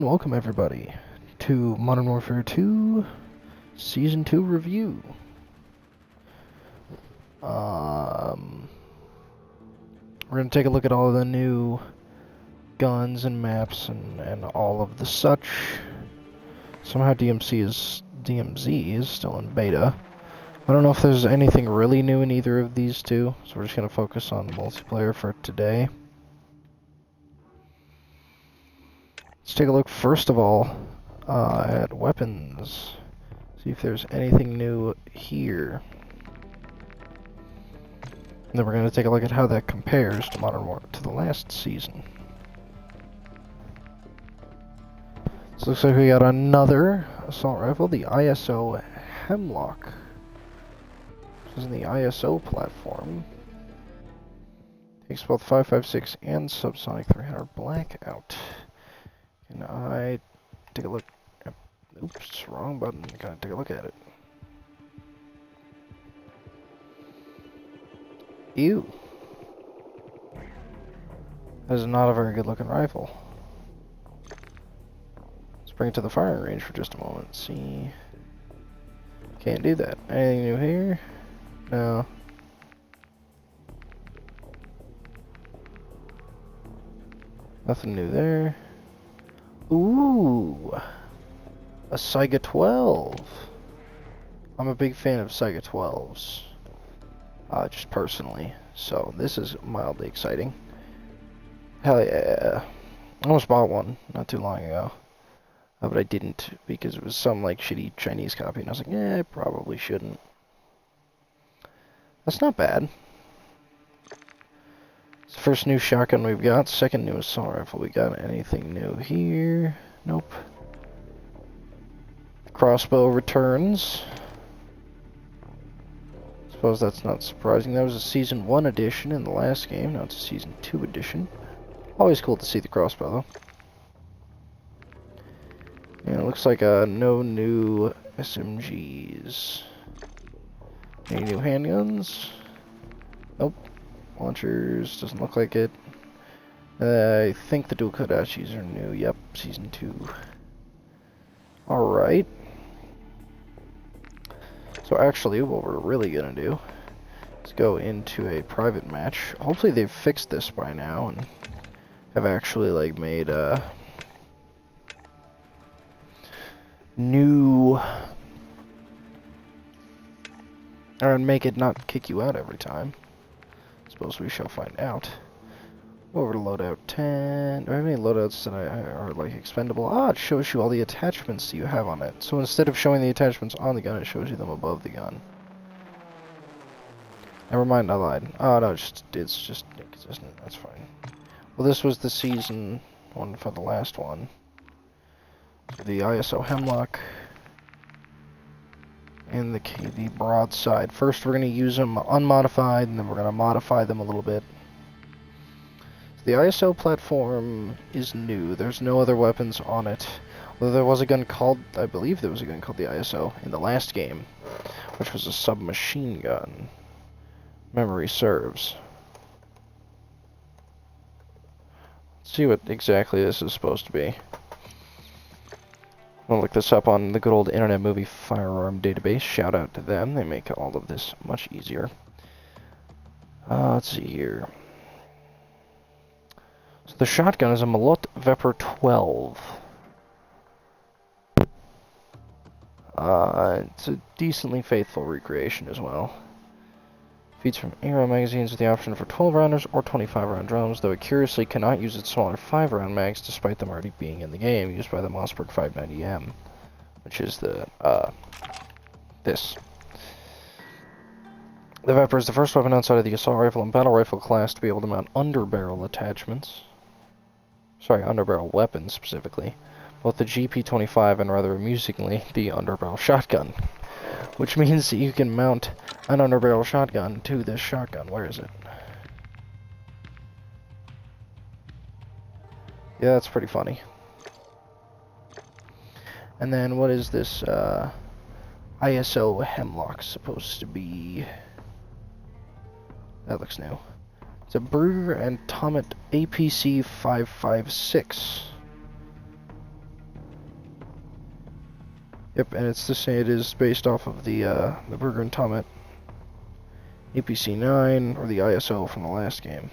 Welcome everybody to Modern Warfare 2 Season 2 review. We're going to take a look at all of the new guns and maps and all of the such. Somehow DMZ is still in beta. I don't know if there's anything really new in either of these two, so we're just going to focus on multiplayer for today. Let's take a look first of all at weapons. See if there's anything new here. And then we're going to take a look at how that compares to to the last season. So looks like we got another assault rifle, the ISO Hemlock. This is in the ISO platform. Takes both 5.56 and subsonic 300 blackout. Can I take a look? Oops, wrong button. Gotta take a look at it. Ew. That is not a very good looking rifle. Let's bring it to the firing range for just a moment. See. Can't do that. Anything new here? No. Nothing new there. Ooh. A Saiga 12. I'm a big fan of Saiga 12s. Just personally. So this is mildly exciting. Hell yeah. I almost bought one not too long ago. But I didn't because it was some like shitty Chinese copy and I was like, yeah, I probably shouldn't. That's not bad. It's the first new shotgun we've got. Second new assault rifle we got. Anything new here? Nope. Crossbow returns. Suppose that's not surprising. That was a Season 1 edition in the last game. Now it's a Season 2 edition. Always cool to see the crossbow, though. And it looks like no new SMGs. Any new handguns? Nope. Launchers, doesn't look like it. I think the dual Kodachis are new. Yep, Season 2. Alright. So actually, what we're really gonna do is go into a private match. Hopefully they've fixed this by now and have actually like made new, or make it not kick you out every time. Suppose we shall find out. Over to loadout 10. Do I have any loadouts that are like expendable? Ah, it shows you all the attachments you have on it. So instead of showing the attachments on the gun, it shows you them above the gun. Never mind, I lied. Oh no, it's just inconsistent. That's fine. Well, this was the Season 1 for the last one. So the ISO Hemlock and the broadside. First, we're going to use them unmodified, and then we're going to modify them a little bit. The ISO platform is new. There's no other weapons on it. Although there was a gun called, I believe there was a gun called the ISO in the last game, which was a submachine gun. Memory serves. Let's see what exactly this is supposed to be. I'm gonna look this up on the good old Internet Movie Firearm Database. Shout out to them. They make all of this much easier. Let's see here. So the shotgun is a Malot Vepr 12. It's a decently faithful recreation as well. Feeds from ARO magazines with the option for 12-rounders or 25-round drums, though it curiously cannot use its smaller 5-round mags despite them already being in the game, used by the Mossberg 590M, which is the, this. The Vepr is the first weapon outside of the assault rifle and battle rifle class to be able to mount underbarrel attachments. Sorry, underbarrel weapons, specifically. Both the GP25 and, rather amusingly, the underbarrel shotgun. Which means that you can mount an underbarrel shotgun to this shotgun. Where is it? Yeah, that's pretty funny. And then, what is this, ISO Hemlock supposed to be? That looks new. It's a Brugger and Tomet APC 556. Yep, and it's the same. It is based off of the Burger and Tommet APC-9 or the ISO from the last game.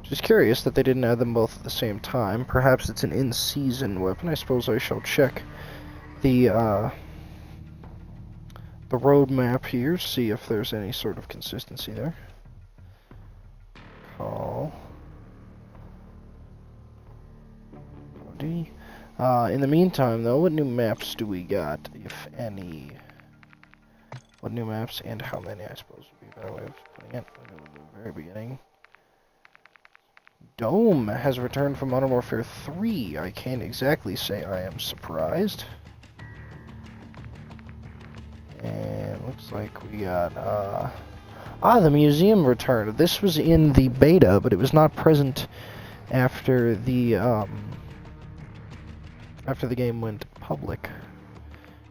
Just curious that they didn't add them both at the same time. Perhaps it's an in-season weapon. I suppose I shall check the roadmap here, see if there's any sort of consistency there. Call. In the meantime, though, what new maps do we got, if any? What new maps and how many, I suppose, would be a better way of putting it at the very beginning. Dome has returned from Modern Warfare 3. I can't exactly say I am surprised. And looks like we got, the museum returned. This was in the beta, but it was not present after the game went public.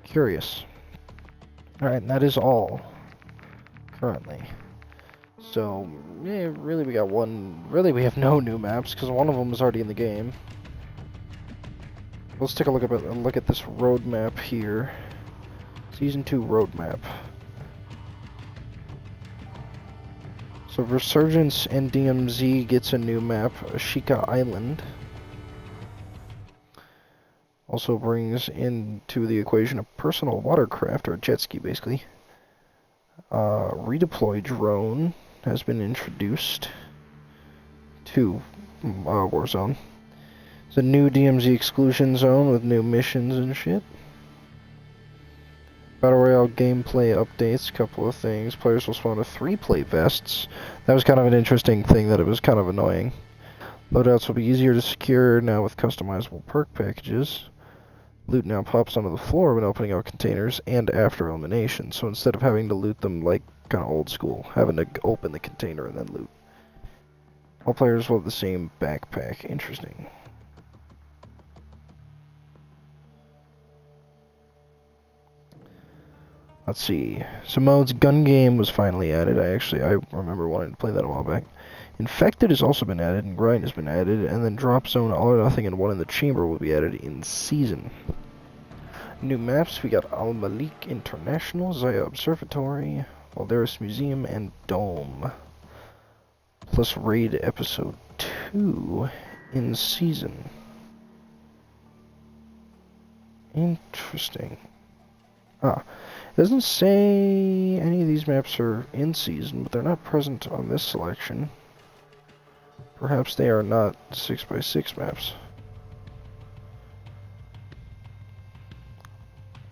Curious. Alright, and that is all currently. So, yeah, really we got one... Really we have no new maps, because one of them is already in the game. Let's take a look at this roadmap here. Season 2 roadmap. So Resurgence and DMZ gets a new map, Ashika Island. Also brings into the equation a personal watercraft, or a jet ski basically. Redeploy drone has been introduced to Warzone. It's a new DMZ exclusion zone with new missions and shit. Battle Royale gameplay updates, couple of things. Players will spawn with 3 plate vests. That was kind of an interesting thing, that it was kind of annoying. Loadouts will be easier to secure now with customizable perk packages. Loot now pops onto the floor when opening out containers and after elimination. So instead of having to loot them like kind of old school, having to open the container and then loot. All players will have the same backpack. Interesting. Let's see. Simode's gun game was finally added. I remember wanting to play that a while back. Infected has also been added, and Grind has been added, and then Drop Zone, All or Nothing, and One in the Chamber will be added in season. New maps, we got Al Malik International, Zaya Observatory, Valderis Museum, and Dome. Plus Raid Episode 2 in season. Interesting. It doesn't say any of these maps are in season, but they're not present on this selection. Perhaps they are not 6x6 maps.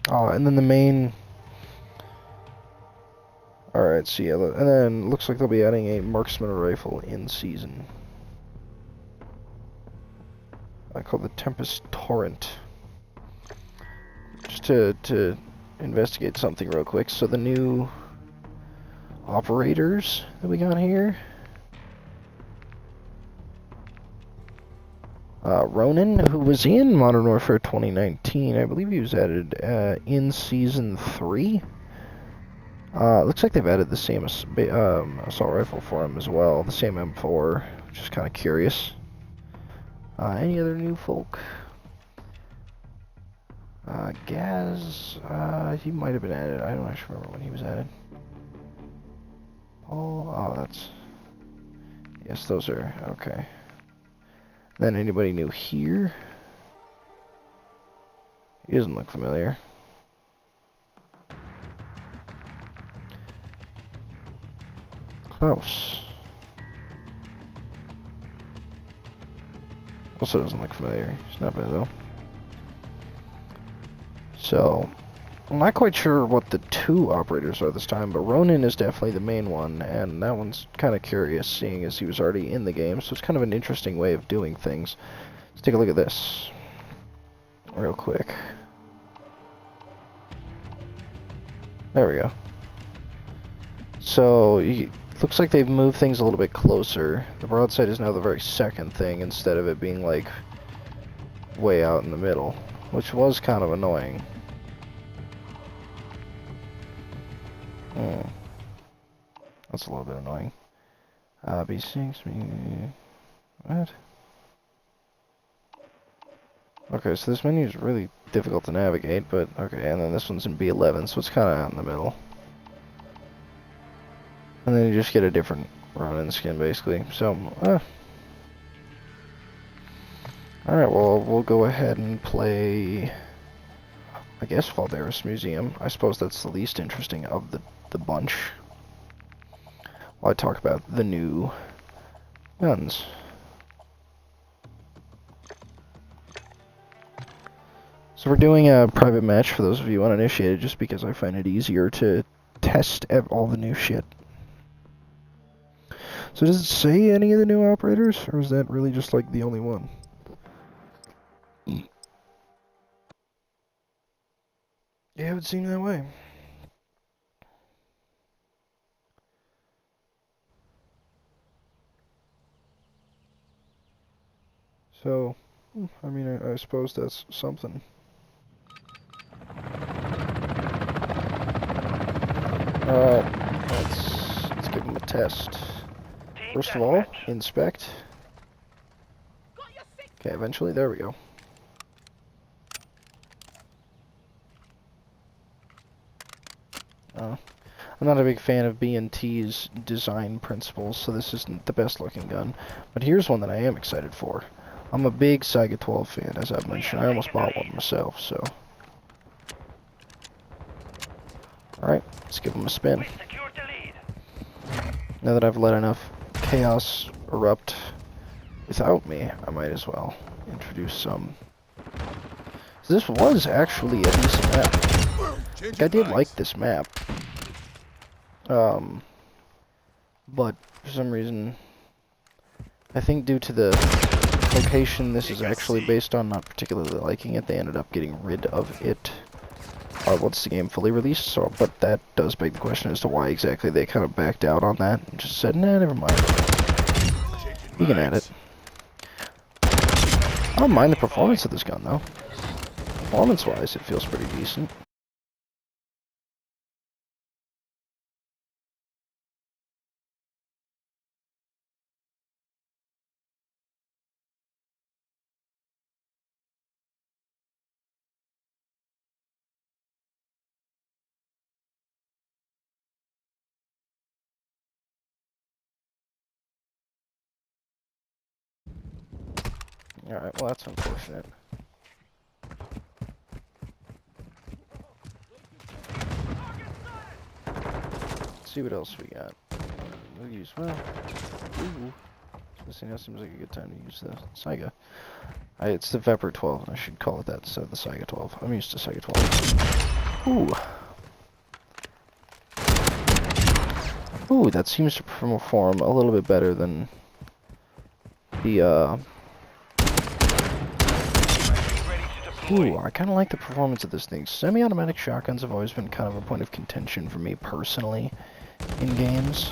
And then the main... Alright, so yeah, and then looks like they'll be adding a marksman rifle in season. Called the Tempest Torrent. Just to investigate something real quick. So the new operators that we got here. Ronin, who was in Modern Warfare 2019, I believe he was added in Season 3. Looks like they've added the same assault rifle for him as well, the same M4, which is kind of curious. Any other new folk? Gaz, he might have been added. I don't actually remember when he was added. That's... Yes, those are... Okay. Then anybody new here? He doesn't look familiar. Klaus. Also doesn't look familiar. He's not bad though. So, I'm not quite sure what the 2 operators are this time, but Ronin is definitely the main one, and that one's kind of curious, seeing as he was already in the game, so it's kind of an interesting way of doing things. Let's take a look at this real quick. There we go. So, it looks like they've moved things a little bit closer. The broadside is now the very second thing, instead of it being, like, way out in the middle, which was kind of annoying. That's a little bit annoying. B6, what? Okay, so this menu is really difficult to navigate, but okay, and then this one's in B11, so it's kind of out in the middle. And then you just get a different Ronin skin, basically. So, alright, well, we'll go ahead and play, I guess, Valderis Museum. I suppose that's the least interesting of the bunch. While I talk about the new guns. So we're doing a private match for those of you uninitiated, just because I find it easier to test all the new shit. So does it say any of the new operators, or is that really just like the only one? Yeah, it would seem that way. So, I mean, I suppose that's something. Alright, let's give them a test. First of all, inspect. Okay, eventually, there we go. I'm not a big fan of B&T's design principles, so this isn't the best looking gun. But here's one that I am excited for. I'm a big Saiga 12 fan, as I've mentioned. I almost bought one myself, so... Alright, let's give them a spin. Now that I've let enough chaos erupt without me, I might as well introduce some. So this was actually a decent map. Like, I did like this map. But for some reason, I think due to the location this is actually based on not particularly liking it, they ended up getting rid of it once the game fully released. So, but that does beg the question as to why exactly they kind of backed out on that and just said, nah, never mind. You can add it. I don't mind the performance of this gun, though. Performance-wise, it feels pretty decent. Alright, well that's unfortunate. Let's see what else we got. We'll use, well, ooh. This thing seems like a good time to use the Saiga. It's the Vepr 12, I should call it that instead of the Saiga 12. I'm used to Saiga 12. Ooh, that seems to perform a little bit better than the, Ooh, I kind of like the performance of this thing. Semi-automatic shotguns have always been kind of a point of contention for me personally in games.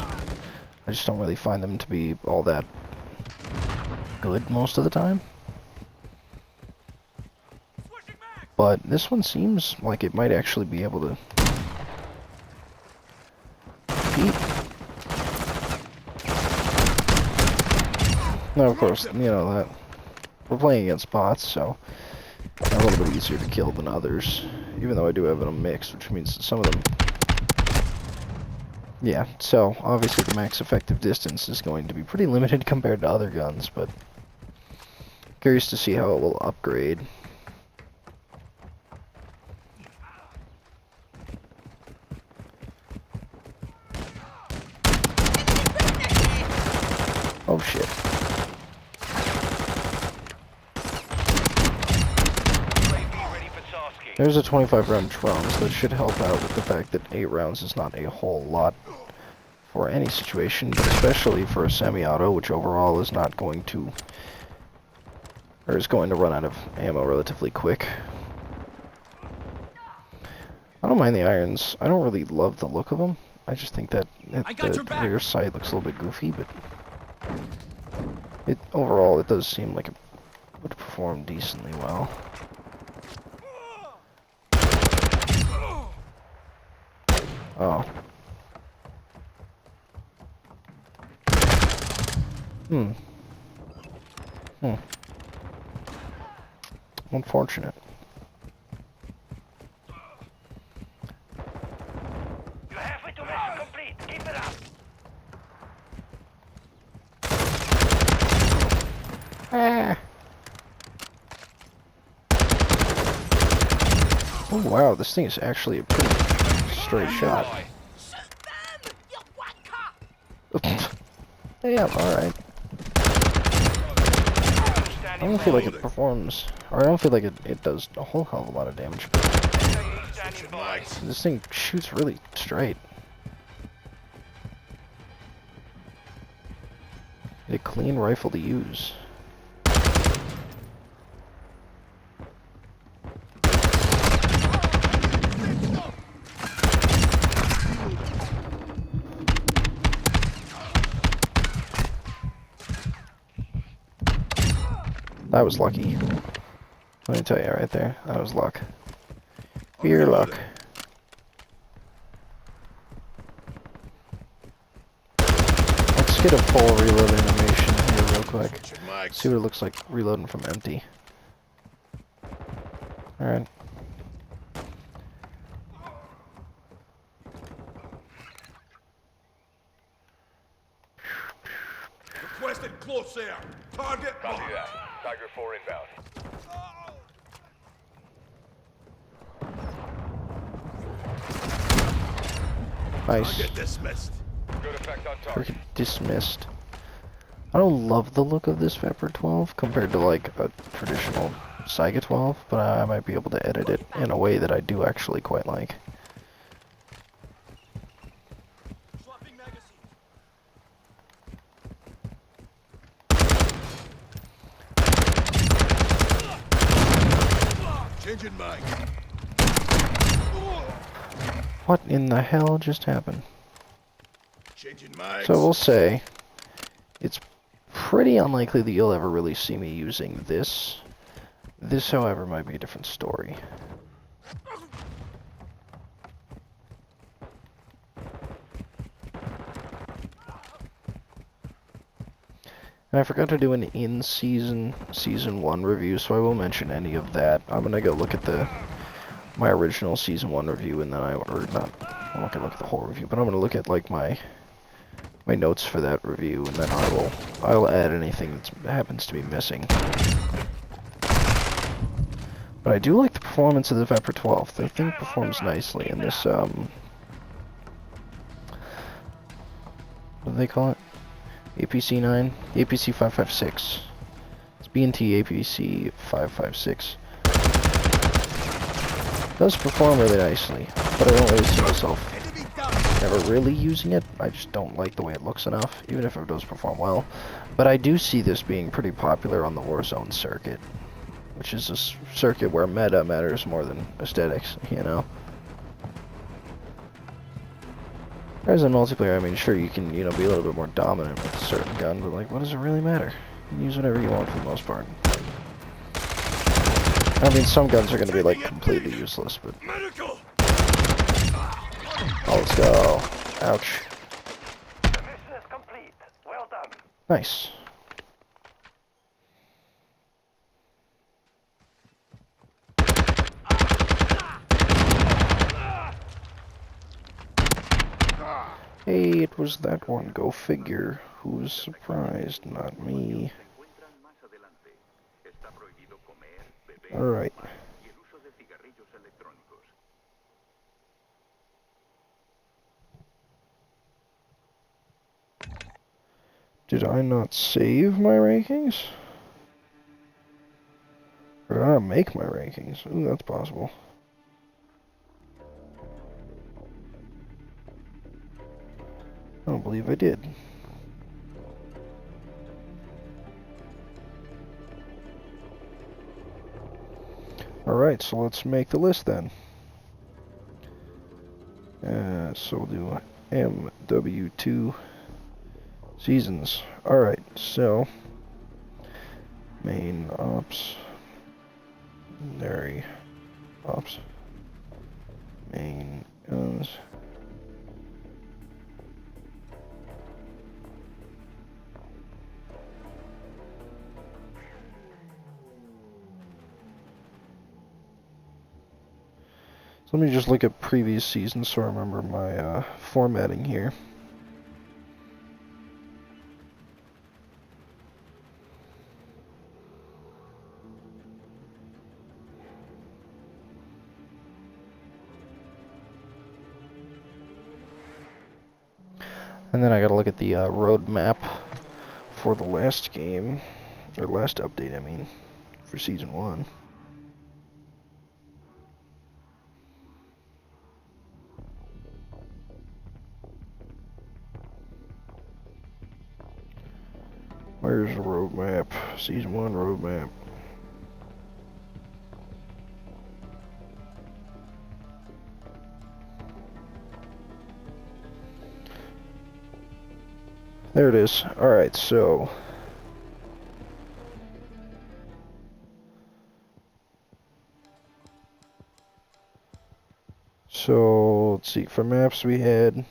I just don't really find them to be all that good most of the time. But this one seems like it might actually be able to beat. Now, of course, you know that we're playing against bots, so they're a little bit easier to kill than others. Even though I do have a mix, which means that some of them... Yeah, so obviously the max effective distance is going to be pretty limited compared to other guns, but curious to see how it will upgrade. Oh shit. There's a 25 round drum, so that should help out with the fact that 8 rounds is not a whole lot for any situation, but especially for a semi-auto, which overall is not going to, or is going to run out of ammo relatively quick. I don't mind the irons. I don't really love the look of them. I just think that the rear sight looks a little bit goofy, but overall it does seem like it would perform decently well. Oh. Unfortunate. You're halfway to mission complete. Keep it up. Ah. Oh wow, this thing is actually a pretty straight shot. Yeah, alright. I don't feel like it performs, or I don't feel like it does a whole hell of a lot of damage, but this thing shoots really straight. A clean rifle to use. That was lucky. Let me tell you right there, that was luck. Pure luck. Let's get a full reload animation here real quick. See what it looks like reloading from empty. Alright. Requested close air. Target. Copy that. Tiger 4 inbound. Nice. Target dismissed. Good effect on target. Freaking dismissed. I don't love the look of this Viper 12 compared to like a traditional Saiga 12, but I might be able to edit it in a way that I do actually quite like. Swapping magazine. Changing mag. What in the hell just happened? Changing mags. So we'll say, it's pretty unlikely that you'll ever really see me using this. This, however, might be a different story. And I forgot to do an in-season, Season 1 review, so I will mention any of that. I'm gonna go look at my original Season 1 review, and then I'm not gonna look at the whole review, but I'm gonna look at, like, my notes for that review, and then I'll add anything that happens to be missing. But I do like the performance of the Viper 12. The thing performs nicely in this, what do they call it? APC-9? APC-556. It's B&T APC-556. It does perform really nicely, but I don't really see myself never really using it. I just don't like the way it looks enough, even if it does perform well. But I do see this being pretty popular on the Warzone circuit, which is a circuit where meta matters more than aesthetics, you know? As in multiplayer, I mean, sure, you can, you know, be a little bit more dominant with a certain gun, but, like, what does it really matter? You can use whatever you want for the most part. I mean, some guns are going to be, like, completely useless, but... Medical. Oh, let's go. Ouch. The mission is complete. Well done. Nice. Hey, it was that one, go figure. Who's surprised? Not me. Alright. Did I not save my rankings? Or did I not make my rankings? Ooh, that's possible. I don't believe I did. Alright, so let's make the list then. So we'll do MW2 seasons. Alright, so main ops, secondary ops, main guns, So let me just look at previous seasons so I remember my formatting here. And then I gotta look at the road map for the last game, or last update, I mean, for Season 1. Where's the road map? Season 1 road map. There it is. Alright, so... let's see, for maps we had...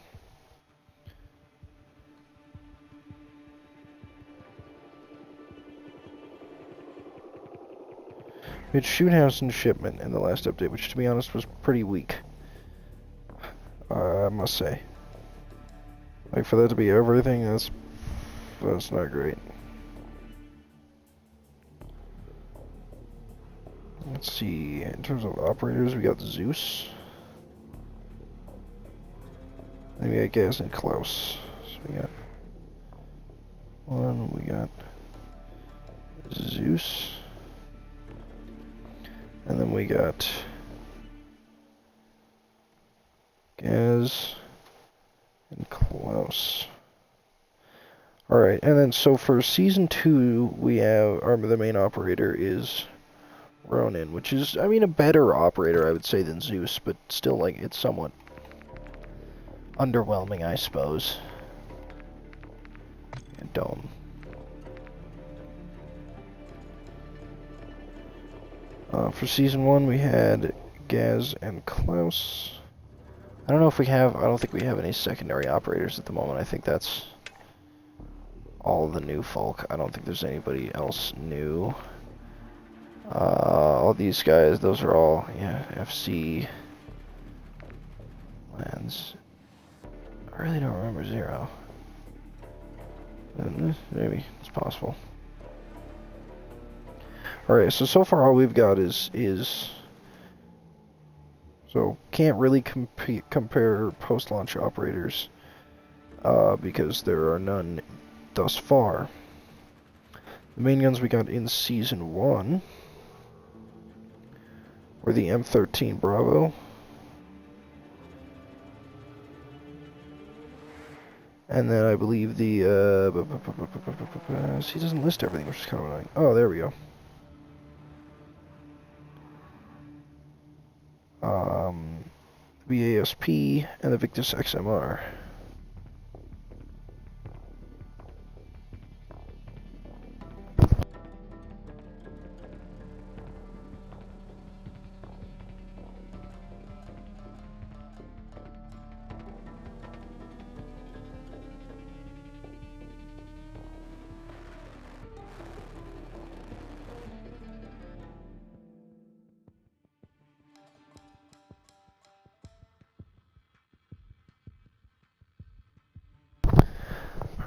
We had Shoot House and Shipment in the last update, which to be honest was pretty weak. I must say. Like, for that to be everything, that's not great. Let's see, in terms of operators, we got Zeus. Then we got Gaz and Klaus. So we got one, we got Zeus. And then we got Gaz and Klaus. Alright, and then so for Season 2, we have, the main operator is Ronin, which is, I mean, a better operator, I would say, than Zeus, but still, like, it's somewhat underwhelming, I suppose. And Dome. For Season 1, we had Gaz and Klaus. I don't think we have any secondary operators at the moment. I think that's all the new folk. I don't think there's anybody else new. All these guys, those are all, yeah, FC lands. I really don't remember Zero. Maybe, it's possible. Alright, so far all we've got is so can't really compare post-launch operators because there are none thus far. The main guns we got in Season 1 were the M13 Bravo, and then I believe the he doesn't list everything, which is kind of annoying. Oh, there we go. The ASP and the Victus XMR.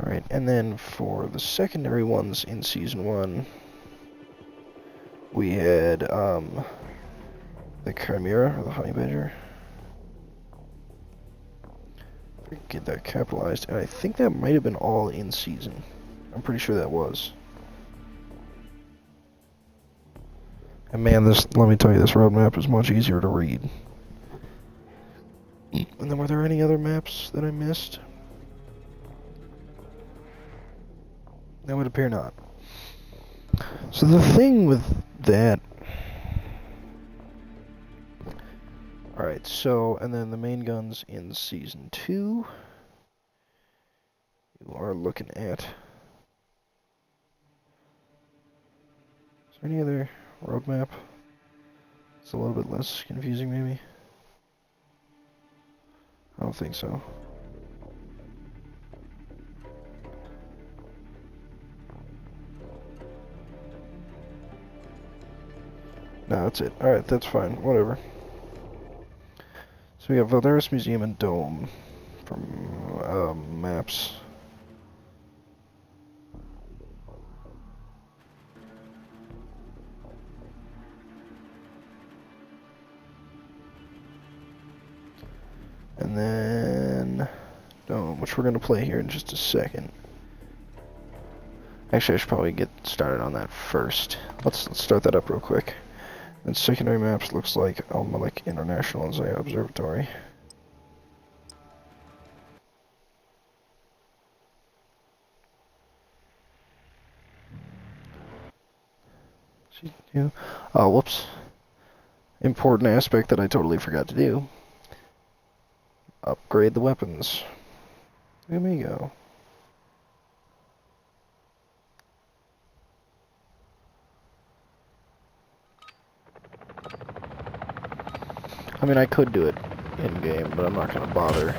Alright, and then for the secondary ones in Season 1, we had, the Chimera, or the Honey Badger. Get that capitalized, and I think that might have been all in Season. I'm pretty sure that was. And man, let me tell you, this roadmap is much easier to read. And then were there any other maps that I missed? That would appear not. So the thing with that... Alright, so, and then the main guns in Season 2. You are looking at... Is there any other roadmap? It's a little bit less confusing, maybe? I don't think so. No, that's it. Alright, that's fine. Whatever. So we have Valderas Museum and Dome from maps. And then Dome, which we're going to play here in just a second. Actually, I should probably get started on that first. Let's start that up real quick. And secondary maps looks like Almalik International and Zaya Observatory. Oh, whoops. Important aspect that I totally forgot to do. Upgrade the weapons. There we go. I mean, I could do it in-game, but I'm not going to bother.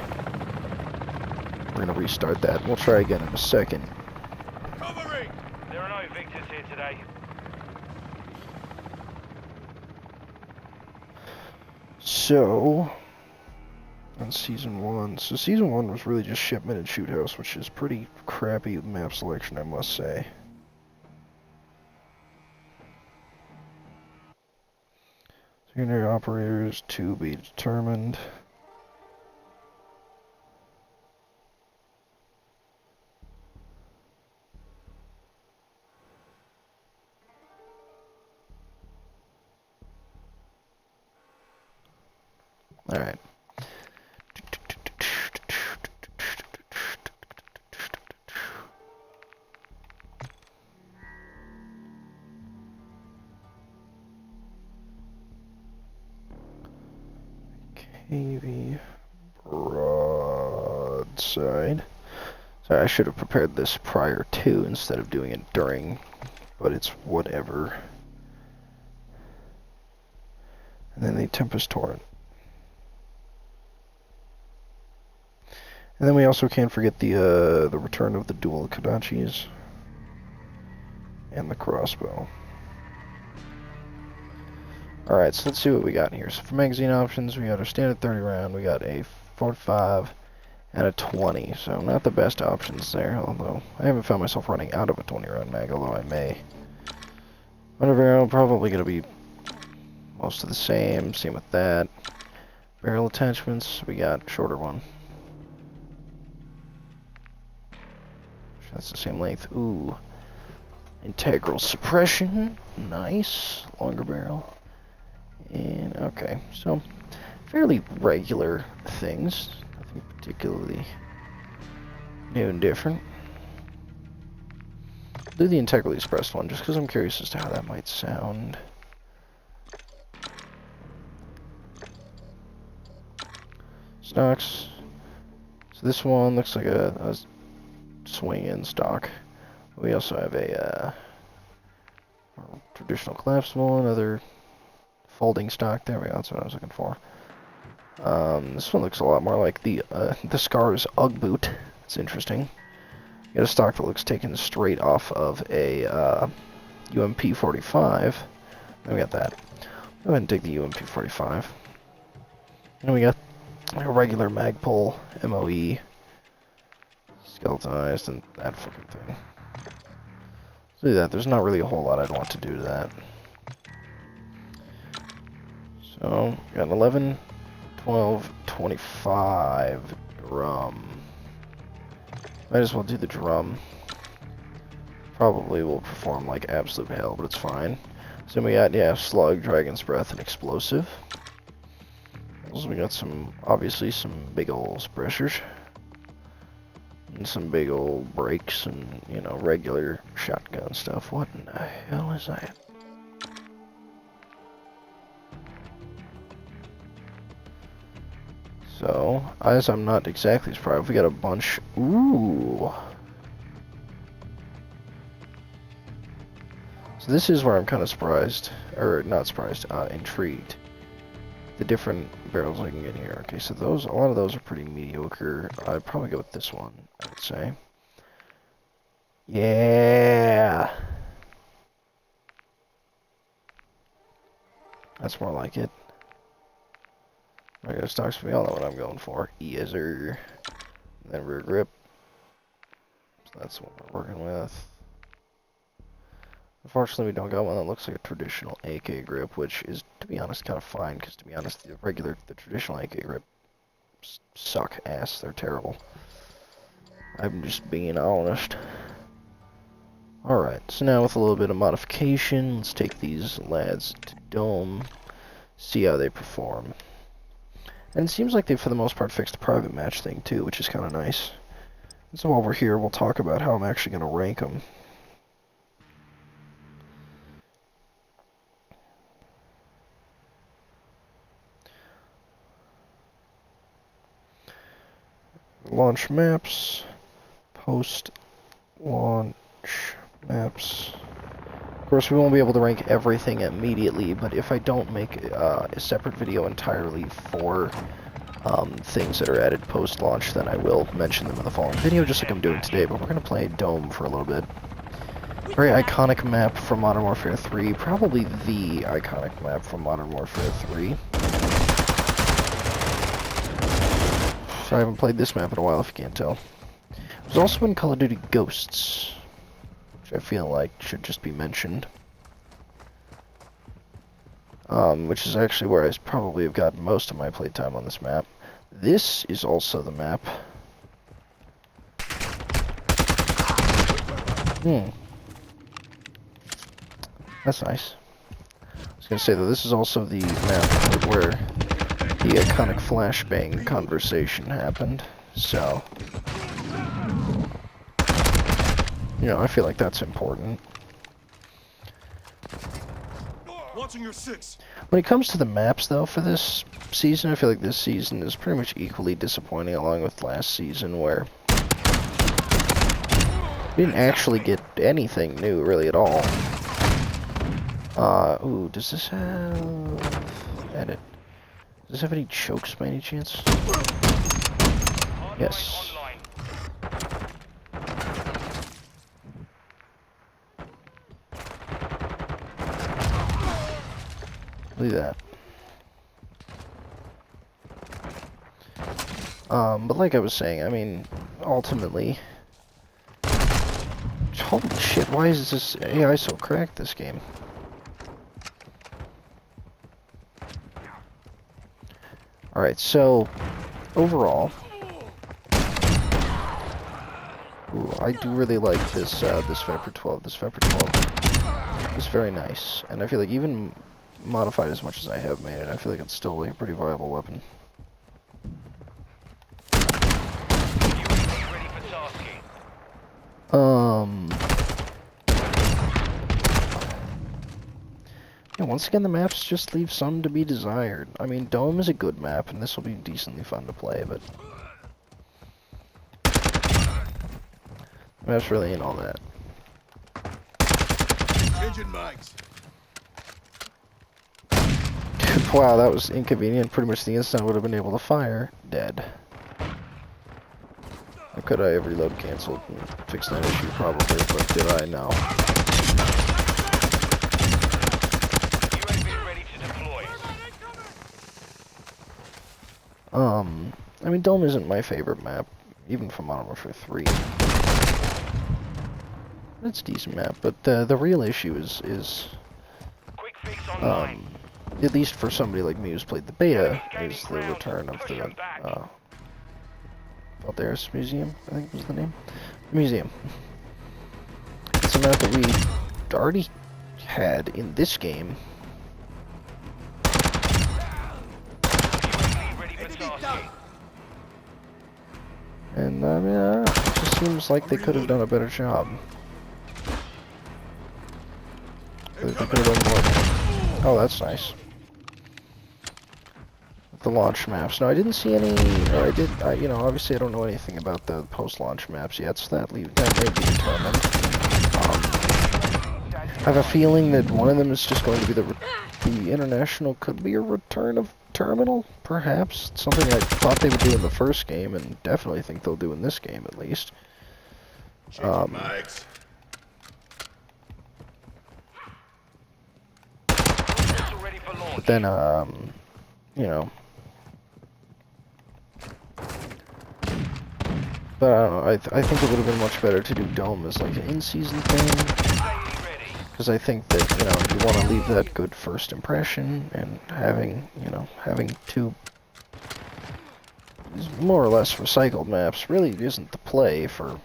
We're going to restart that. We'll try again in a second. Covering! There are no victors here today. So, on Season 1. So Season 1 was really just Shipment and Shoot House, which is pretty crappy map selection, I must say. Secondary operators to be determined. Alright. KV broadside. Sorry, I should have prepared this prior to instead of doing it during, but it's whatever. And then the Tempest Torrent. And then we also can't forget the return of the dual Kodachis and the crossbow. Alright, so let's see what we got here. So for magazine options, we got our standard 30 round, we got a 45 and a 20. So not the best options there, although I haven't found myself running out of a 20 round mag, although I may. Motor barrel, probably going to be most of the same. Same with that. Barrel attachments, we got shorter one. That's the same length. Ooh. Integral suppression. Nice. Longer barrel. And, okay. So, fairly regular things. Nothing particularly new and different. I'll do the integrally expressed one just because I'm curious as to how that might sound. Stocks. So this one looks like a swing-in stock. We also have a traditional collapsible, another folding stock. There we go, that's what I was looking for. This one looks a lot more like the Scars Ugg boot. It's interesting. You got a stock that looks taken straight off of a UMP-45. Then we got that. Go ahead and take the UMP-45. And we got a regular Magpul MOE. Skeletonized and that fucking thing. So that there's not really a whole lot I'd want to do to that. So got an 11, 12, 25 drum. Might as well do the drum. Probably will perform like absolute hell, but it's fine. So we got, yeah, slug, dragon's breath, and explosive. So we got some, obviously some big ol' suppressors. And some big old brakes and, you know, regular shotgun stuff. What in the hell is that? So, as I'm not exactly surprised, we got a bunch. Ooh. So this is where I'm kind of surprised, or not surprised, intrigued. The different barrels I can get here. Okay, so those, a lot of those are pretty mediocre. I'd probably go with this one, I would say. Yeah! That's more like it. I got stocks, we all know what I'm going for. Easer. Then rear grip. So that's what we're working with. Unfortunately, we don't got one that looks like a traditional AK grip, which is, to be honest, kind of fine, because to be honest, the traditional AK grip suck ass. They're terrible. I'm just being honest. Alright, so now with a little bit of modification, let's take these lads to Dome, see how they perform. And it seems like they, for the most part, fixed the private match thing, too, which is kind of nice. And so while we're here, we'll talk about how I'm actually going to rank them. Launch maps, post-launch maps. Of course, we won't be able to rank everything immediately, but if I don't make a separate video entirely for things that are added post-launch, then I will mention them in the following video, just like I'm doing today, but we're going to play Dome for a little bit. Very iconic map from Modern Warfare 3, probably the iconic map from Modern Warfare 3. So I haven't played this map in a while, if you can't tell. There's also been Call of Duty Ghosts, which I feel like should just be mentioned. Which is actually where I probably have gotten most of my playtime on this map. This is also the map. That's nice. I was gonna say that this is also the map where the iconic flashbang conversation happened, so... You know, I feel like that's important. Watching your six. When it comes to the maps, though, for this season, I feel like this season is pretty much equally disappointing, along with last season, where we didn't actually get anything new, really, at all. Ooh, does this have... Edit. Does this have any chokes by any chance? Yes. Look at that. But like I was saying, I mean, ultimately... Holy shit, why is this AI so cracked, this game? Alright, so, overall... Ooh, I do really like this, this Viper 12. This Viper 12 is very nice, and I feel like even modified as much as I have made it, I feel like it's still a pretty viable weapon. Yeah, once again, the maps just leave some to be desired. I mean, Dome is a good map, and this will be decently fun to play, but... the maps really ain't all that. Engine mics. Wow, that was inconvenient. Pretty much the instant I would have been able to fire, dead. How could I have reload canceled and fixed that issue? Probably, but did I? No. UAV ready to deploy. I mean, Dome isn't my favorite map, even from Modern Warfare 3. It's a decent map, but the real issue is Quick fix online. at least for somebody like me who's played the beta, is the return of the Valderis Museum, I think was the name. Museum. It's a map that we already had in this game. UAV ready for tasking. And I mean, I don't know, it just seems like they could have done a better job. They could have done more. Oh, that's nice. The launch maps. No, I didn't see any, or I did, you know, obviously I don't know anything about the post-launch maps yet, so that may be determined. I have a feeling that one of them is just going to be the international, could be a return of terminal, perhaps. It's something I thought they would do in the first game, and definitely think they'll do in this game, at least. Mics. Ready for launch. But then, you know, But I don't know, I think it would have been much better to do Dome as like an in-season thing. Daily ready. Because I think that, you know, you want to leave that good first impression, and having, you know, having two more or less recycled maps really isn't the play for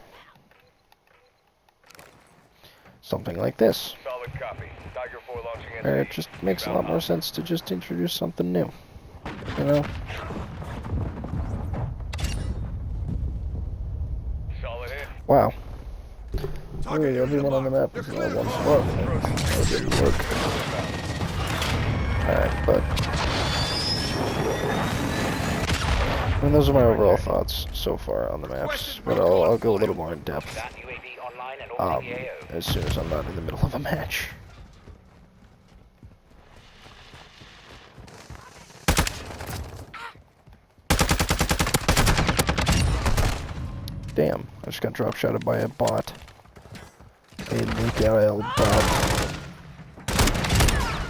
something like this. Solid copy. Tiger 4 launching Where entry. it just makes a lot more sense to just introduce something new, you know? Solid hit. Wow. Target Really, area everyone on the map marked. is They're now clear. one spot. That didn't work. Alright, but... I mean, those are my overall thoughts so far on the maps, but I'll go a little more in depth That UAV online and orbiting the AO. as soon as I'm not in the middle of a match. Damn, I just got drop shotted by a bot. A Mikael bot.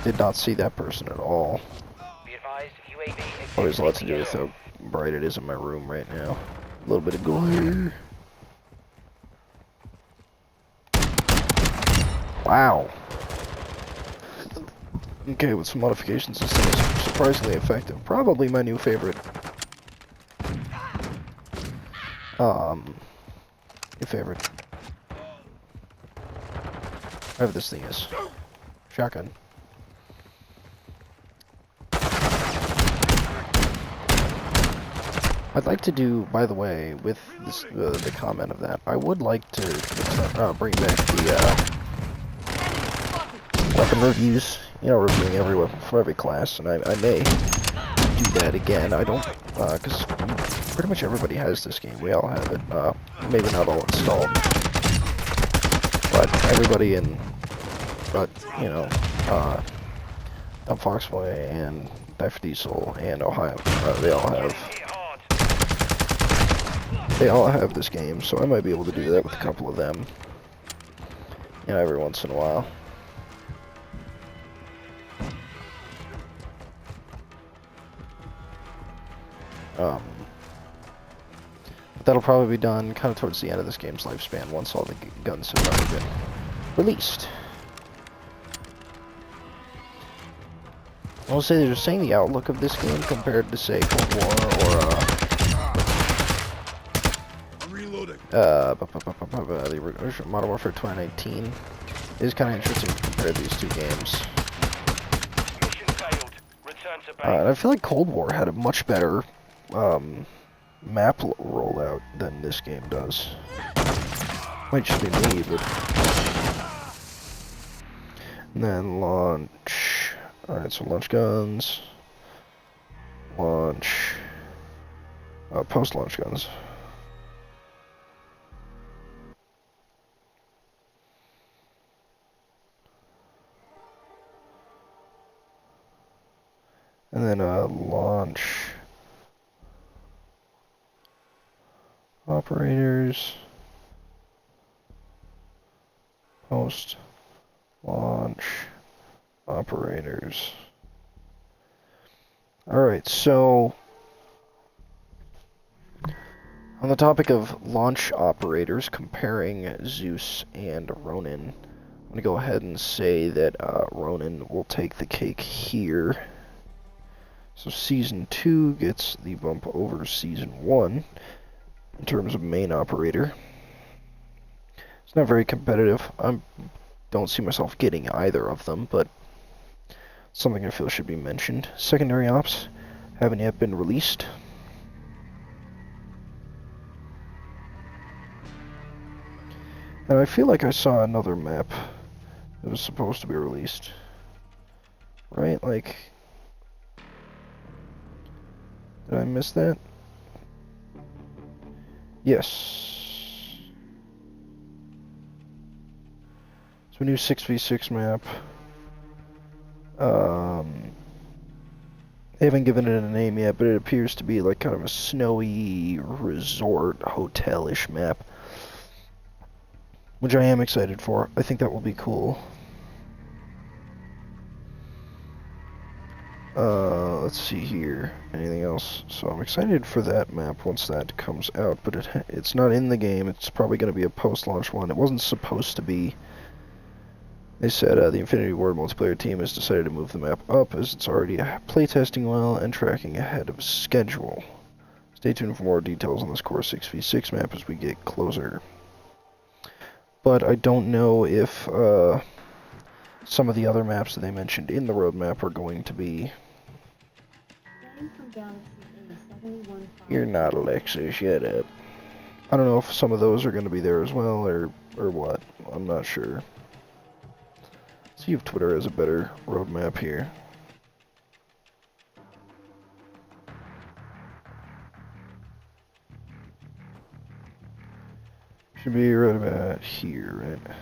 Did not see that person at all. Be advised, UAV Always a lot to exiting do the with AO. how bright it is in my room right now. A little bit of glare. Wow. Okay, with some modifications, this thing is surprisingly effective. Probably my new favorite. New favorite. Whatever this thing is. Shotgun. I'd like to do, by the way, with this, the comment of that, I would like to bring back the weapon reviews. You know, reviewing every weapon from every class, and I may do that again. I don't, because pretty much everybody has this game. We all have it. Maybe not all installed, but everybody in, you know, Foxboy and Def Diesel and Ohio, they all have. Hit hard. They all have this game, so I might be able to do that with a couple of them. You know, every once in a while. That'll probably be done kind of towards the end of this game's lifespan, once all the guns have already been released. I will say they're saying the outlook of this game compared to, say, Cold War or, I'm reloading. the original Modern Warfare 2019 is kind of interesting to compare these two games. Mission failed. Return to base. And I feel like Cold War had a much better map rollout than this game does. Might just be me, but... And then launch... Alright, so launch guns. Launch... post-launch guns. And then launch operators, post launch operators. Alright, so on the topic of launch operators, comparing Zeus and Ronin, I'm going to go ahead and say that Ronin will take the cake here. So Season 2 gets the bump over Season 1 in terms of main operator. It's not very competitive. I don't see myself getting either of them, but something I feel should be mentioned. Secondary ops haven't yet been released. And I feel like I saw another map that was supposed to be released. Right? Like... Did I miss that? Yes. It's a new 6v6 map. They haven't given it a name yet, but it appears to be like kind of a snowy resort hotel-ish map, which I am excited for. I think that will be cool. Let's see here. Anything else? So I'm excited for that map once that comes out, but it's not in the game. It's probably going to be a post-launch one. It wasn't supposed to be. They said the Infinity Ward multiplayer team has decided to move the map up as it's already playtesting well and tracking ahead of schedule. Stay tuned for more details on this Core 6v6 map as we get closer. But I don't know if some of the other maps that they mentioned in the roadmap are going to be... You're not Alexa, shut up. I don't know if some of those are going to be there as well, or what. I'm not sure. See if Twitter has a better roadmap here. Should be right about here, right?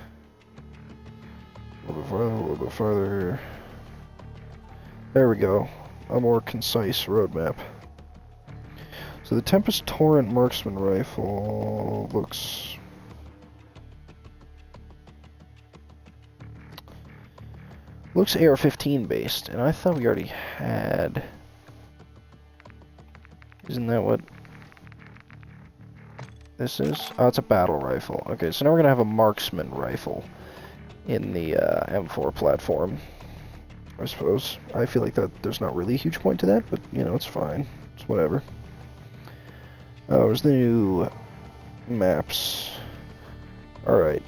A little bit farther, a little bit farther. There we go. A more concise roadmap. So the Tempest Torrent Marksman Rifle looks... looks AR-15 based, and I thought we already had... Isn't that what this is? Oh, it's a battle rifle. Okay, so now we're gonna have a marksman rifle in the M4 platform, I suppose. I feel like that there's not really a huge point to that, but, you know, it's fine. It's whatever. There's the new maps. Alright.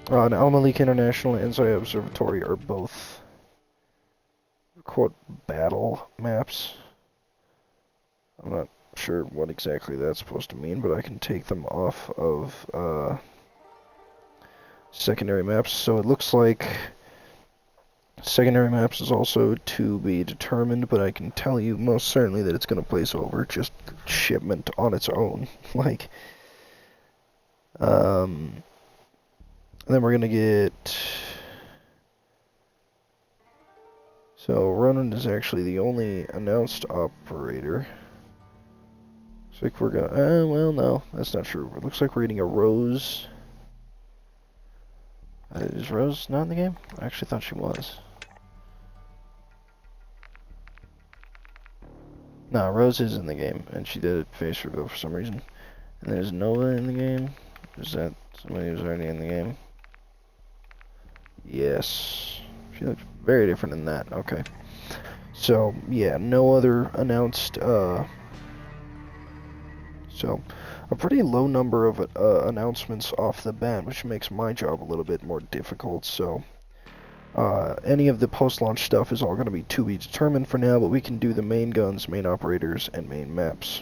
And Al Malik International and Zaya Observatory are both, quote, battle maps. I'm not sure what exactly that's supposed to mean, but I can take them off of secondary maps. So it looks like secondary maps is also to be determined, but I can tell you most certainly that it's going to place over just shipment on its own. Like, and then we're going to get... So Ronan is actually the only announced operator. Looks like we're gonna... well, no, that's not true. It looks like we're getting a Rose. Is Rose not in the game? I actually thought she was. No, Rose is in the game, and she did a face reveal for some reason. And there's Nova in the game. Is that somebody who's already in the game? Yes. She looks very different than that. Okay. So, yeah, no other announced, so, a pretty low number of announcements off the bat, which makes my job a little bit more difficult, so... any of the post-launch stuff is all going to be determined for now, but we can do the main guns, main operators, and main maps.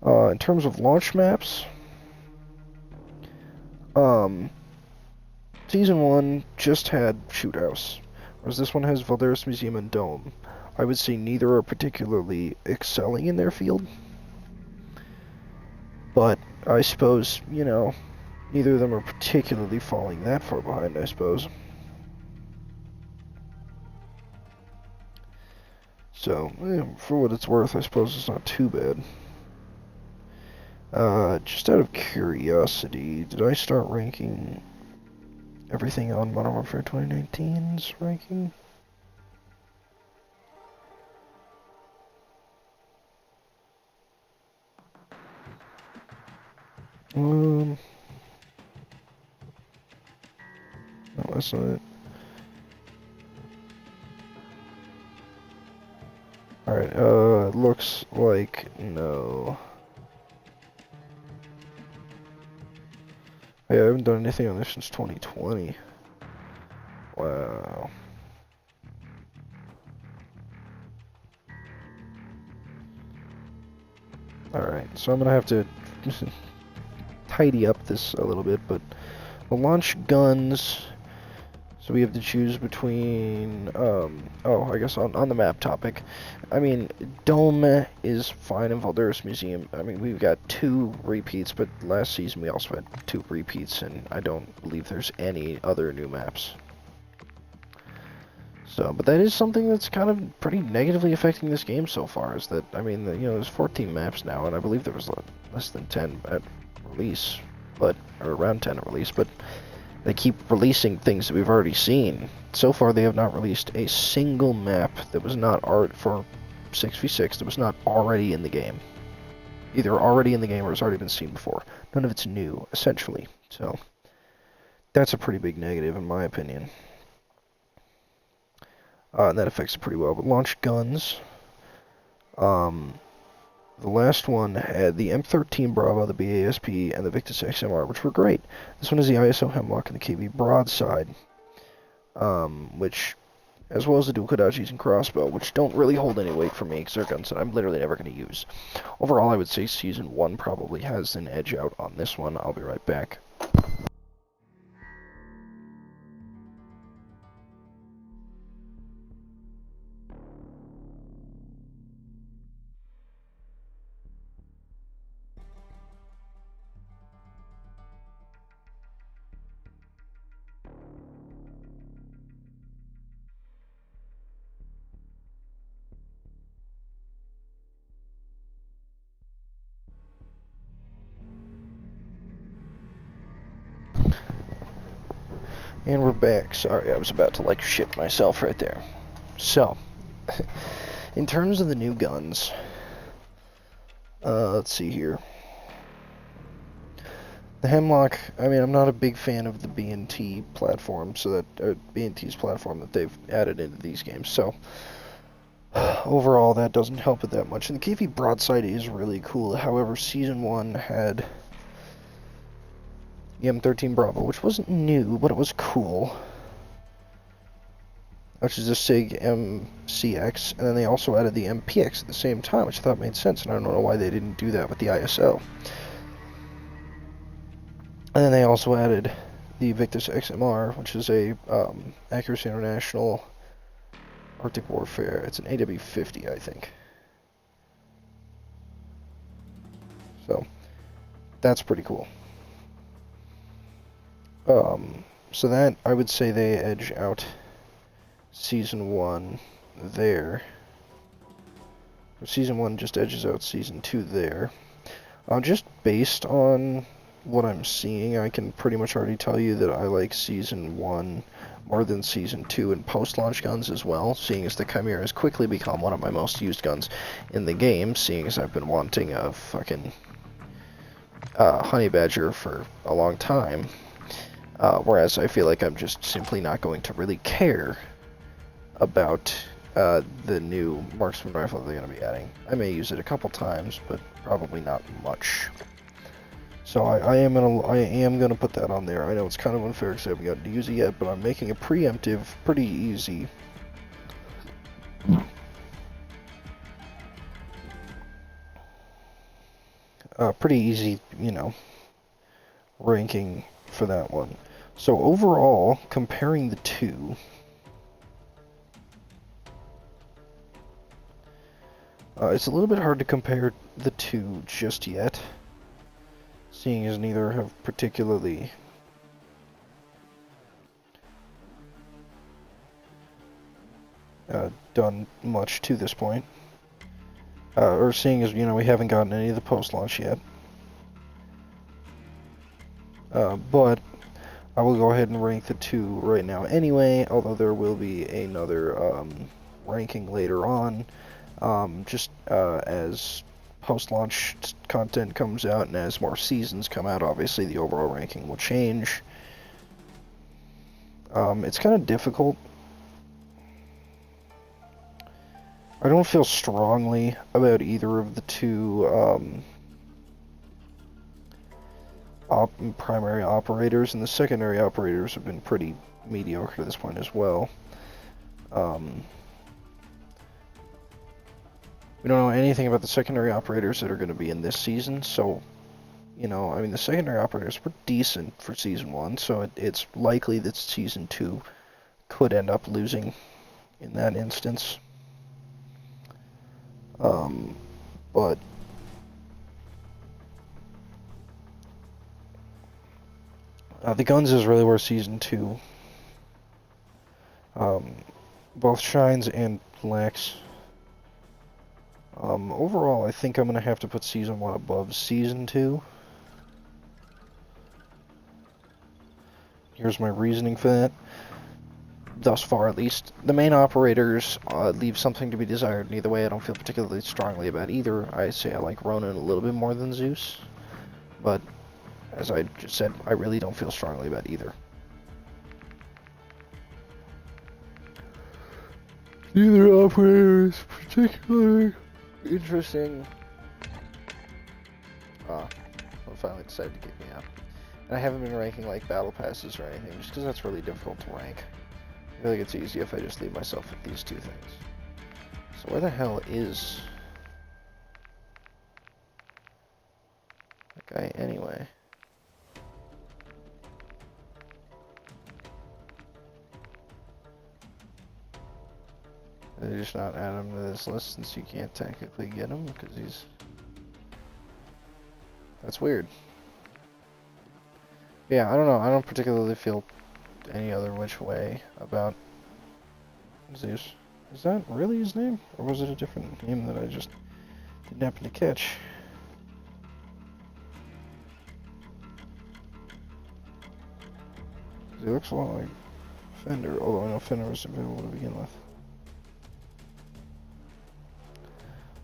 In terms of launch maps, Season 1 just had Shoot House, whereas this one has Valderas Museum and Dome. I would say neither are particularly excelling in their field, but I suppose, you know, neither of them are particularly falling that far behind, I suppose. So, for what it's worth, I suppose it's not too bad. Just out of curiosity, did I start ranking everything on Modern Warfare 2019's ranking? No, that's not it. Alright, looks like no. Hey, I haven't done anything on this since 2020. Wow. Alright, so I'm gonna have to tidy up this a little bit, but the launch guns, so we have to choose between, oh, I guess on the map topic, I mean, Dome is fine in Valderas Museum. I mean, we've got 2 repeats, but last season we also had 2 repeats, and I don't believe there's any other new maps. So, but that is something that's kind of pretty negatively affecting this game so far, is that, I mean, you know, there's 14 maps now, and I believe there was less than 10 at release, but, or around 10 at release, but They keep releasing things that we've already seen. So far, they have not released a single map that was not art for 6v6 that was not already in the game. Either already in the game or has already been seen before. None of it's new, essentially. So, that's a pretty big negative, in my opinion. And that affects it pretty well. But launch guns. The last one had the M13 Bravo, the BASP, and the Victus XMR, which were great. This one is the ISO Hemlock and the KV Broadside, which, as well as the dual Kodachis and Crossbow, which don't really hold any weight for me, because they're guns that I'm literally never going to use. Overall, I would say Season 1 probably has an edge out on this one. I'll be right back. And we're back. Sorry, I was about to, like, shit myself right there. So, in terms of the new guns, let's see here. The Hemlock, I mean, I'm not a big fan of the B&T platform, so that, B&T's platform that they've added into these games, so, overall, that doesn't help it that much. And the KV Broadside is really cool. However, Season 1 had the M13 Bravo, which wasn't new, but it was cool. Which is a SIG MCX, and then they also added the MPX at the same time, which I thought made sense, and I don't know why they didn't do that with the ISO. And then they also added the Victus XMR, which is a Accuracy International Arctic Warfare. It's an AW50, I think. So, that's pretty cool. So that, I would say they edge out Season 1 there. Season 1 just edges out Season 2 there. Just based on what I'm seeing, I can pretty much already tell you that I like Season 1 more than Season 2 in post-launch guns as well, seeing as the Chimera has quickly become one of my most used guns in the game, seeing as I've been wanting a fucking Honey Badger for a long time. Whereas I feel like I'm just simply not going to really care about the new marksman rifle they're going to be adding. I may use it a couple times, but probably not much. So I am gonna put that on there. I know it's kind of unfair because I haven't gotten to use it yet, but I'm making a preemptive pretty easy. Pretty easy, you know, ranking for that one. So overall, comparing the two, it's a little bit hard to compare the two just yet, seeing as neither have particularly done much to this point. Or seeing as, you know, we haven't gotten any of the post-launch yet. But I will go ahead and rank the two right now anyway, although there will be another ranking later on, just as post-launch content comes out and as more seasons come out, obviously the overall ranking will change. It's kind of difficult. I don't feel strongly about either of the two primary operators, and the secondary operators have been pretty mediocre to this point as well. We don't know anything about the secondary operators that are going to be in this season, so, you know, I mean, the secondary operators were decent for Season 1, so it's likely that Season 2 could end up losing in that instance. But the guns is really where Season 2 both shines and lacks. Overall, I think I'm going to have to put Season 1 above Season 2. Here's my reasoning for that. Thus far, at least. The main operators leave something to be desired. Either way, I don't feel particularly strongly about either. I say I like Ronan a little bit more than Zeus. But, as I just said, I really don't feel strongly about either. Neither operator is particularly interesting. Finally decided to kick me out. And I haven't been ranking like battle passes or anything, just because that's really difficult to rank. I feel like it's easy if I just leave myself with these two things. So where the hell is that guy anyway? Did they just not add him to this list since you can't technically get him because he's... That's weird. Yeah, I don't know. I don't particularly feel any other which way about Zeus. Is that really his name? Or was it a different name that I just didn't happen to catch? He looks a lot like Fender, although I know Fender was available to begin with.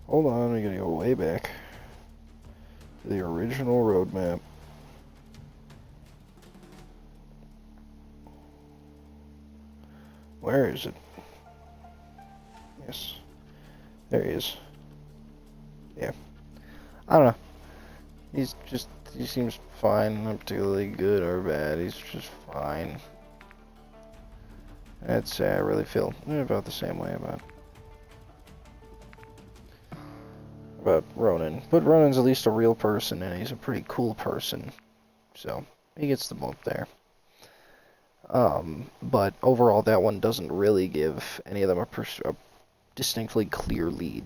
Hold on, we gotta go way back to the original roadmap. Where is it? Yes. There he is. Yeah. I don't know. He seems fine, not particularly good or bad. He's just fine. I'd say I really feel about the same way about Ronan. But Ronan's at least a real person, and he's a pretty cool person. So, he gets the bump there. But overall, that one doesn't really give any of them a distinctly clear lead.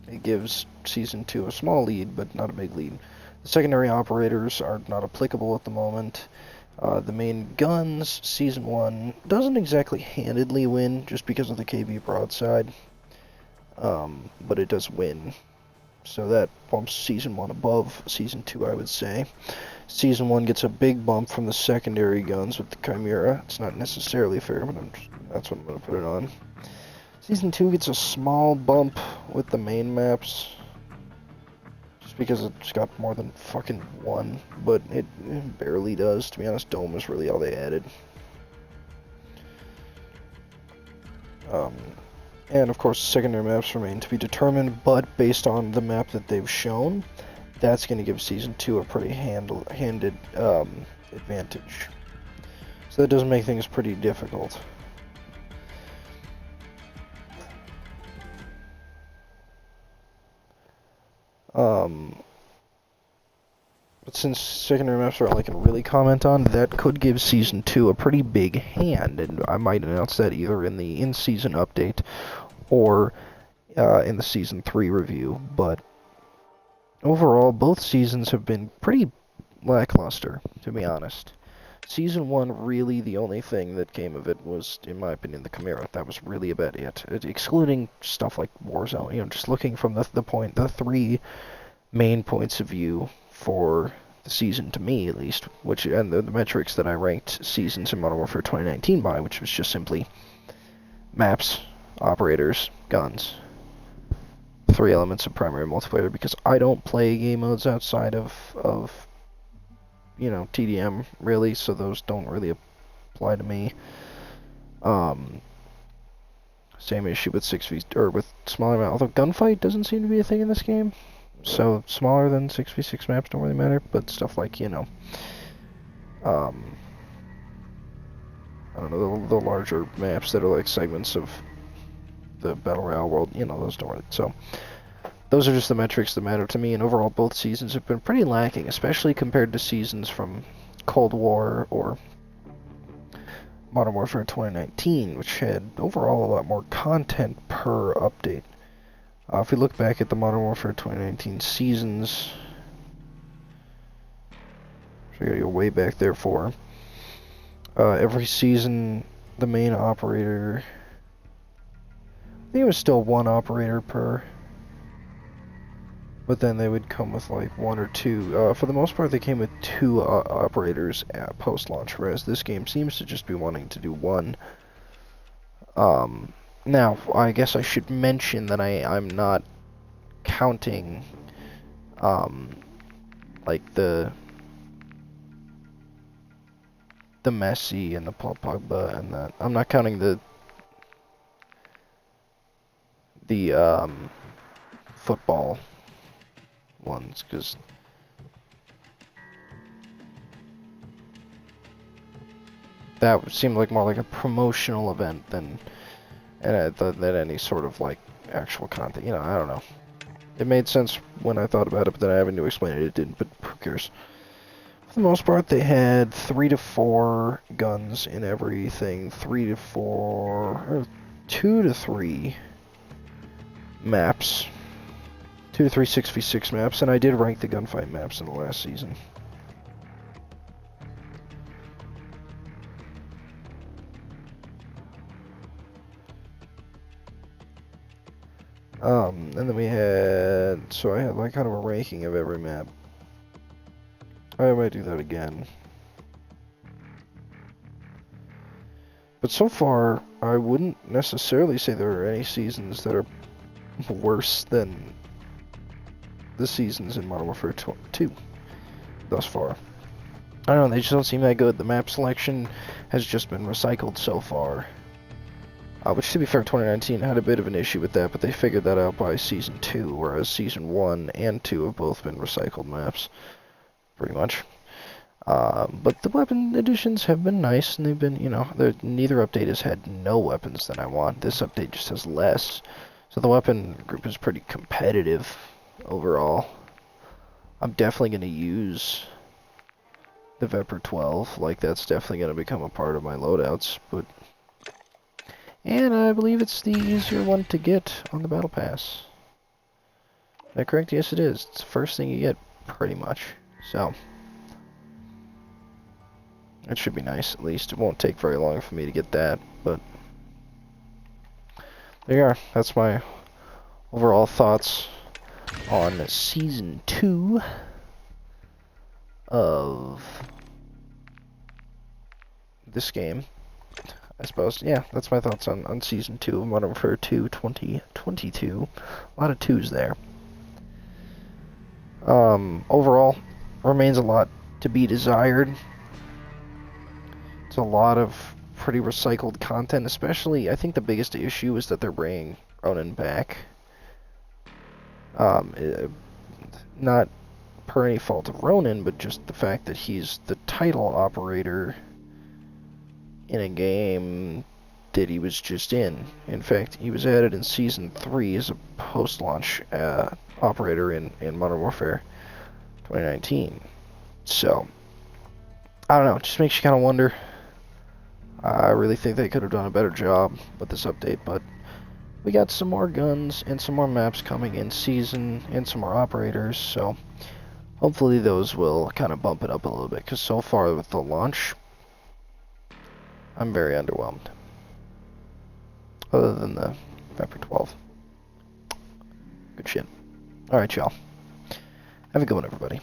It gives Season 2 a small lead, but not a big lead. The secondary operators are not applicable at the moment. The main guns, Season 1 doesn't exactly handedly win, just because of the KB broadside. But it does win. So that bumps Season 1 above Season 2, I would say. Season 1 gets a big bump from the secondary guns with the Chimera. It's not necessarily fair, but that's what I'm going to put it on. Season 2 gets a small bump with the main maps. Just because it's got more than fucking one. But it barely does. To be honest, Dome is really all they added. And of course, secondary maps remain to be determined, but based on the map that they've shown, that's going to give Season 2 a pretty handed advantage. So that does make things pretty difficult. But since secondary maps are all I can really comment on, that could give Season 2 a pretty big hand, and I might announce that either in the in-season update or in the Season 3 review, but overall, both seasons have been pretty lackluster, to be honest. Season 1, really the only thing that came of it was, in my opinion, the Chimera. That was really about it. Excluding stuff like Warzone, just looking from the three main points of view for the season, to me at least, and the metrics that I ranked seasons in Modern Warfare 2019 by, which was just simply maps, operators, guns. 3 elements of primary multiplayer, because I don't play game modes outside of TDM, really, so those don't really apply to me. Same issue with with smaller map, although gunfight doesn't seem to be a thing in this game. So, smaller than 6v6 maps don't really matter, but stuff like, I don't know, the larger maps that are like segments of the Battle Royale world, those don't really, so those are just the metrics that matter to me, and overall both seasons have been pretty lacking, especially compared to seasons from Cold War or Modern Warfare 2019, which had overall a lot more content per update. If we look back at the Modern Warfare 2019 seasons, which I gotta go way back there for, every season, the main operator, I think it was still 1 operator per, but then they would come with like one or two. For the most part, they came with two operators at post-launch, whereas this game seems to just be wanting to do one. Now, I guess I should mention that I'm not counting, like the Messi and the Paul Pogba and that. I'm not counting the football ones, because that seemed like more like a promotional event than any sort of like actual content. You know, I don't know. It made sense when I thought about it, but then having to explain it, it didn't. But who cares? For the most part, they had 3 to 4 guns in everything. 3 to 4, or 2 to 3 maps. 2 to 3 6v6 maps, and I did rank the gunfight maps in the last season. And then we had, so I had like kind of a ranking of every map. I might do that again. But so far, I wouldn't necessarily say there are any seasons that are worse than the seasons in Modern Warfare 2 thus far. I don't know, they just don't seem that good. The map selection has just been recycled so far. Which, to be fair, 2019 had a bit of an issue with that, but they figured that out by Season 2, whereas Season 1 and 2 have both been recycled maps, pretty much. But the weapon additions have been nice, and they've been, you know, neither update has had no weapons that I want. This update just has less. So the weapon group is pretty competitive overall. I'm definitely going to use the Vepr 12, like that's definitely going to become a part of my loadouts, but... And I believe it's the easier one to get on the Battle Pass. Is that correct? Yes, it is. It's the first thing you get, pretty much. So, it should be nice, at least. It won't take very long for me to get that, but... There you are. That's my overall thoughts on Season 2 of this game. I suppose, yeah, that's my thoughts on Season 2 of Modern Warfare 2 2022. A lot of 2s there. Overall, remains a lot to be desired. It's a lot of pretty recycled content, especially, I think the biggest issue is that they're bringing Ronin back. Not per any fault of Ronin, but just the fact that he's the title operator in a game that he was just in. In fact, he was added in Season 3 as a post-launch operator in Modern Warfare 2019. So, I don't know, it just makes you kind of wonder. I really think they could have done a better job with this update, but we got some more guns and some more maps coming in Season, and some more operators, so hopefully those will kind of bump it up a little bit, because so far with the launch, I'm very underwhelmed. Other than the Vepr 12. Good shit. Alright, y'all. Have a good one, everybody.